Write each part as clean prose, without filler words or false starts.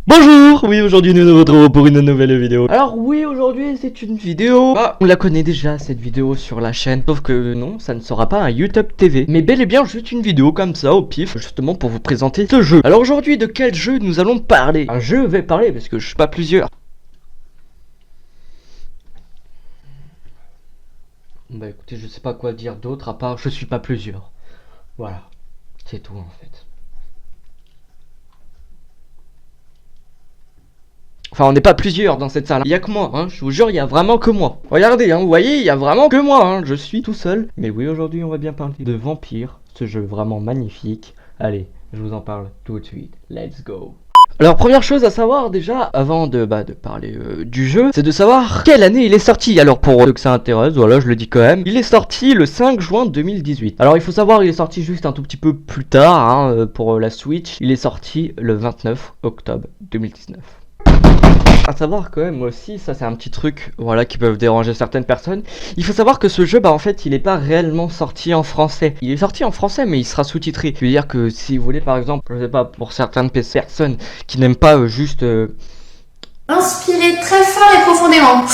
Bonjour, oui aujourd'hui nous nous retrouvons pour une nouvelle vidéo. Alors oui aujourd'hui c'est une vidéo, on la connaît déjà cette vidéo sur la chaîne. Sauf que non, ça ne sera pas un YouTube TV, mais bel et bien juste une vidéo comme ça au pif, justement pour vous présenter ce jeu. Alors aujourd'hui de quel jeu nous allons parler? Je vais parler parce que je suis pas plusieurs. Bah écoutez, je sais pas quoi dire d'autre à part je suis pas plusieurs. Voilà, c'est tout en fait. Enfin, on n'est pas plusieurs dans cette salle. Il y a que moi, hein. Je vous jure, il y a vraiment que moi. Regardez, hein. Vous voyez, il y a vraiment que moi, hein. Je suis tout seul. Mais oui, aujourd'hui, on va bien parler de Vampire. Ce jeu vraiment magnifique. Allez, je vous en parle tout de suite. Let's go. Alors, première chose à savoir déjà, avant de parler du jeu, c'est de savoir quelle année il est sorti. Alors, pour ceux que ça intéresse, voilà, je le dis quand même. Il est sorti le 5 juin 2018. Alors, il faut savoir, il est sorti juste un tout petit peu plus tard, hein, pour la Switch. Il est sorti le 29 octobre 2019. À savoir quand même aussi, ça c'est un petit truc voilà qui peuvent déranger certaines personnes. Il faut savoir que ce jeu en fait il est pas réellement sorti en français. Il est sorti en français mais il sera sous-titré. Je veux dire que si vous voulez par exemple, je sais pas, pour certaines personnes qui n'aiment pas juste inspirez très fort et profondément.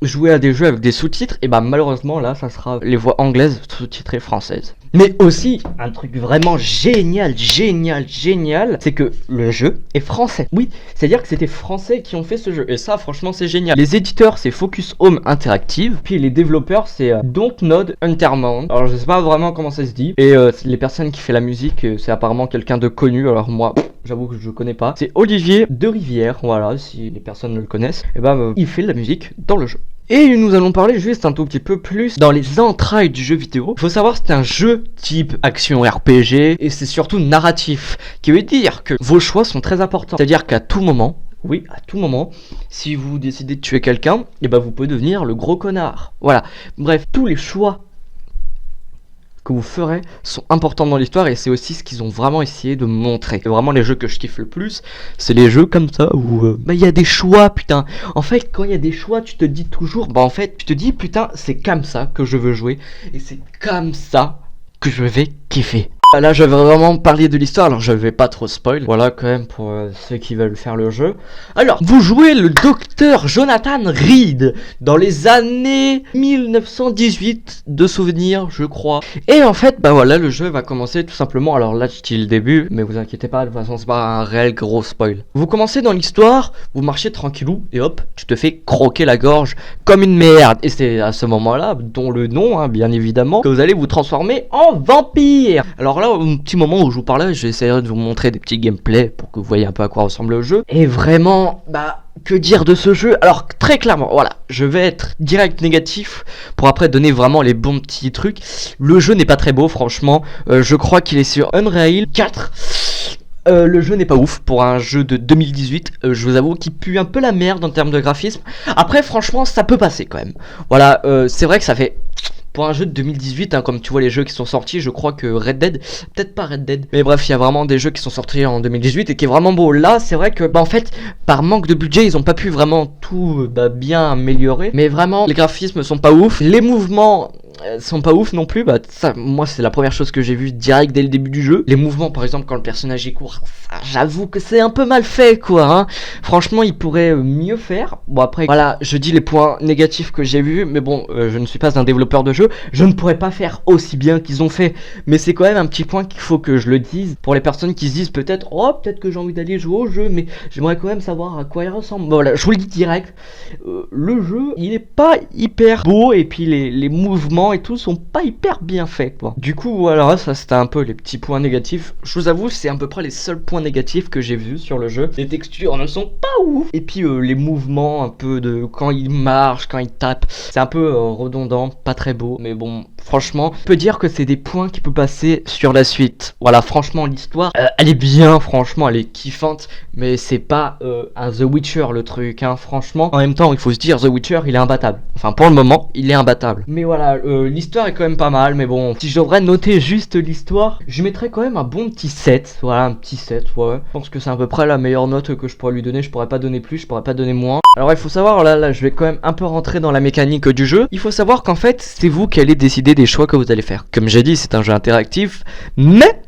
Jouer à des jeux avec des sous-titres, et malheureusement là ça sera les voix anglaises sous-titrées françaises. Mais aussi un truc vraiment génial, c'est que le jeu est français. Oui, c'est-à-dire que c'était français qui ont fait ce jeu, et ça franchement c'est génial. Les éditeurs c'est Focus Home Interactive, puis les développeurs c'est Dontnod Entertainment. Alors je sais pas vraiment comment ça se dit, et les personnes qui fait la musique c'est apparemment quelqu'un de connu, alors moi j'avoue que je connais pas. C'est Olivier de Rivière, voilà, si les personnes ne le connaissent, et il fait de la musique dans le jeu. Et nous allons parler juste un tout petit peu plus dans les entrailles du jeu vidéo. Il faut savoir c'est un jeu type action RPG et c'est surtout narratif, qui veut dire que vos choix sont très importants. C'est-à-dire qu'à tout moment, oui, à tout moment, si vous décidez de tuer quelqu'un, vous pouvez devenir le gros connard. Voilà, bref, tous les choix que vous ferez sont importants dans l'histoire et c'est aussi ce qu'ils ont vraiment essayé de montrer. C'est vraiment les jeux que je kiffe le plus, c'est les jeux comme ça où il y a des choix, putain. En fait, quand il y a des choix, tu te dis toujours, en fait, tu te dis putain, c'est comme ça que je veux jouer et c'est comme ça que je vais kiffer. Là je vais vraiment parler de l'histoire, alors je vais pas trop spoil, voilà quand même pour ceux qui veulent faire le jeu. Alors, vous jouez le docteur Jonathan Reed dans les années 1918 de souvenirs je crois. Et en fait voilà, le jeu va commencer tout simplement, alors là je dis le début, mais vous inquiétez pas, de toute façon c'est pas un réel gros spoil. Vous commencez dans l'histoire, vous marchez tranquillou et hop, tu te fais croquer la gorge comme une merde. Et c'est à ce moment là, dont le nom hein, bien évidemment, que vous allez vous transformer en vampire. Alors là, un petit moment où je vous parlais, j'essaierai de vous montrer des petits gameplays pour que vous voyez un peu à quoi ressemble le jeu. Et vraiment, que dire de ce jeu? Alors très clairement, voilà, je vais être direct négatif pour après donner vraiment les bons petits trucs. Le jeu n'est pas très beau franchement, je crois qu'il est sur Unreal 4. Le jeu n'est pas ouf pour un jeu de 2018, je vous avoue qu'il pue un peu la merde en termes de graphisme. Après franchement ça peut passer quand même. Voilà, c'est vrai que ça fait... Pour un jeu de 2018, hein, comme tu vois les jeux qui sont sortis, je crois que Red Dead, peut-être pas Red Dead, mais bref, il y a vraiment des jeux qui sont sortis en 2018 et qui est vraiment beau. Là, c'est vrai que, en fait, par manque de budget, ils ont pas pu vraiment tout bien améliorer, mais vraiment, les graphismes sont pas ouf, les mouvements sont pas ouf non plus. Ça, moi c'est la première chose que j'ai vue direct dès le début du jeu. Les mouvements par exemple quand le personnage y court, j'avoue que c'est un peu mal fait quoi hein. Franchement il pourrait mieux faire. Bon après voilà, je dis les points négatifs que j'ai vus, mais bon je ne suis pas un développeur de jeu, je ne pourrais pas faire aussi bien qu'ils ont fait, mais c'est quand même un petit point qu'il faut que je le dise pour les personnes qui se disent peut-être peut-être que j'ai envie d'aller jouer au jeu, mais j'aimerais quand même savoir à quoi il ressemble. Bon, voilà, je vous le dis direct, le jeu il est pas hyper beau et puis les mouvements et tout sont pas hyper bien faits quoi. Du coup voilà, ça c'était un peu les petits points négatifs. Je vous avoue c'est à peu près les seuls points négatifs que j'ai vus sur le jeu. Les textures ne sont pas ouf. Et puis les mouvements un peu de quand il marche, quand il tape, c'est un peu redondant, pas très beau. Mais bon franchement, on peut dire que c'est des points qui peuvent passer sur la suite. Voilà, franchement l'histoire elle est bien, franchement elle est kiffante. Mais c'est pas un The Witcher le truc hein, franchement. En même temps il faut se dire The Witcher il est imbattable. Enfin pour le moment il est imbattable. Mais voilà, l'histoire est quand même pas mal, mais bon, si je devrais noter juste l'histoire, je mettrais quand même un bon petit 7, voilà, un petit 7, ouais. Je pense que c'est à peu près la meilleure note que je pourrais lui donner, je pourrais pas donner plus, je pourrais pas donner moins. Alors il faut savoir, là, je vais quand même un peu rentrer dans la mécanique du jeu. Il faut savoir qu'en fait, c'est vous qui allez décider des choix que vous allez faire. Comme j'ai dit, c'est un jeu interactif, mais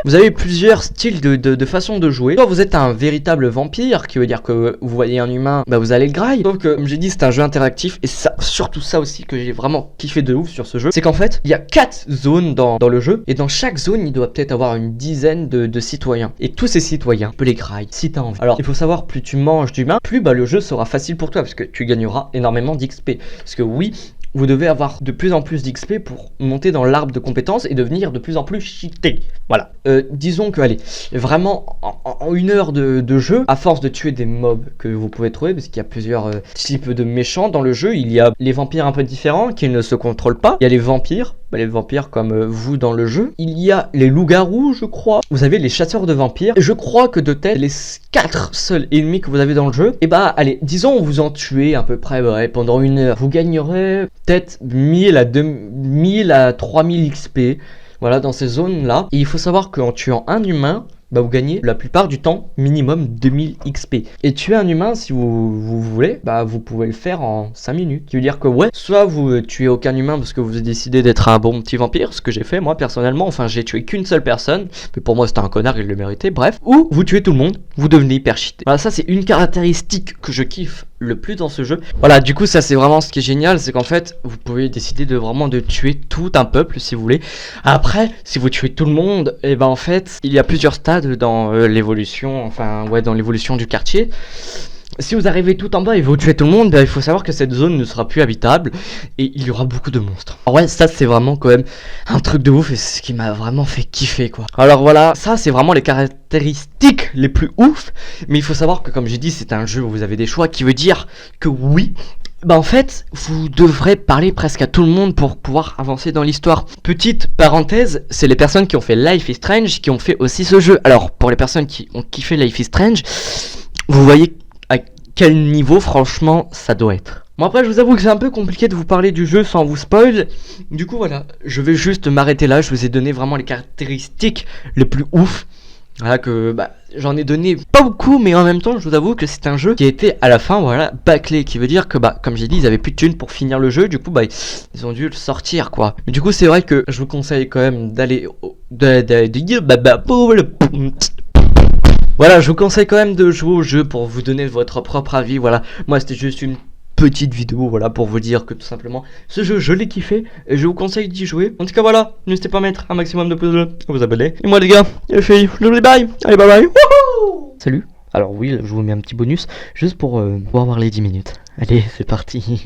Vous avez plusieurs styles de façon de jouer. Soit vous êtes un véritable vampire, qui veut dire que vous voyez un humain, bah vous allez le grailler. Sauf que, comme j'ai dit, c'est un jeu interactif, et ça, surtout ça aussi que j'ai vraiment kiffé de ouf sur ce jeu, c'est qu'en fait, il y a 4 zones dans le jeu, et dans chaque zone, il doit peut-être avoir une dizaine de citoyens. Et tous ces citoyens, tu peux les grailler si t'as envie. Alors, il faut savoir, plus tu manges d'humains, plus bah, le jeu sera facile pour toi, parce que tu gagneras énormément d'XP. Parce que oui, vous devez avoir de plus en plus d'XP pour monter dans l'arbre de compétences et devenir de plus en plus cheaté. Voilà. Disons que, allez, vraiment, en 1 heure de jeu, à force de tuer des mobs que vous pouvez trouver, parce qu'il y a plusieurs types de méchants dans le jeu, il y a les vampires un peu différents qui ne se contrôlent pas. Il y a les vampires comme vous dans le jeu. Il y a les loups-garous, je crois. Vous avez les chasseurs de vampires. Je crois que de tête, les 4 seuls ennemis que vous avez dans le jeu, et bah, allez, disons, vous en tuez à peu près pendant 1 heure. Vous gagnerez peut-être 1000 à 3000 XP. Voilà, dans ces zones-là. Et il faut savoir qu'en tuant un humain, bah vous gagnez la plupart du temps minimum 2000 XP. Et tuer un humain, si vous voulez, bah vous pouvez le faire en 5 minutes. Qui veut dire que ouais, soit vous tuez aucun humain parce que vous décidez d'être un bon petit vampire, ce que j'ai fait moi personnellement, enfin j'ai tué qu'une seule personne, mais pour moi c'était un connard, il le méritait, bref. Ou vous tuez tout le monde, vous devenez hyper cheaté. Voilà, ça c'est une caractéristique que je kiffe le plus dans ce jeu. Voilà, du coup ça c'est vraiment ce qui est génial, c'est qu'en fait vous pouvez décider de tuer tout un peuple si vous voulez. Après, si vous tuez tout le monde, et ben en fait il y a plusieurs stades dans l'évolution, dans l'évolution du quartier. Si vous arrivez tout en bas et vous tuez tout le monde, il faut savoir que cette zone ne sera plus habitable et il y aura beaucoup de monstres. Alors ouais, ça c'est vraiment quand même un truc de ouf et c'est ce qui m'a vraiment fait kiffer quoi. Alors voilà, ça c'est vraiment les caractéristiques les plus ouf, mais il faut savoir que comme j'ai dit, c'est un jeu où vous avez des choix, qui veut dire que oui, en fait, vous devrez parler presque à tout le monde pour pouvoir avancer dans l'histoire. Petite parenthèse, c'est les personnes qui ont fait Life is Strange qui ont fait aussi ce jeu. Alors, pour les personnes qui ont kiffé Life is Strange, vous voyez à quel niveau, franchement, ça doit être. Bon après, je vous avoue que c'est un peu compliqué de vous parler du jeu sans vous spoil. Du coup, voilà, je vais juste m'arrêter là. Je vous ai donné vraiment les caractéristiques les plus ouf. Voilà que j'en ai donné pas beaucoup, mais en même temps je vous avoue que c'est un jeu qui a été à la fin bâclé, qui veut dire que comme j'ai dit, ils avaient plus de thunes pour finir le jeu, du coup ils ont dû le sortir quoi. Mais du coup c'est vrai que je vous conseille quand même d'aller voilà, je vous conseille quand même de jouer au jeu pour vous donner votre propre avis. Voilà, moi c'était juste une petite vidéo, voilà, pour vous dire que tout simplement ce jeu je l'ai kiffé et je vous conseille d'y jouer. En tout cas voilà, n'hésitez pas à mettre un maximum de pouces bleus, à vous abonner. Et moi les gars et les filles, je vous dis bye, allez bye bye. Wouhou. Salut. Alors oui, je vous mets un petit bonus juste pour avoir les 10 minutes. Allez, c'est parti.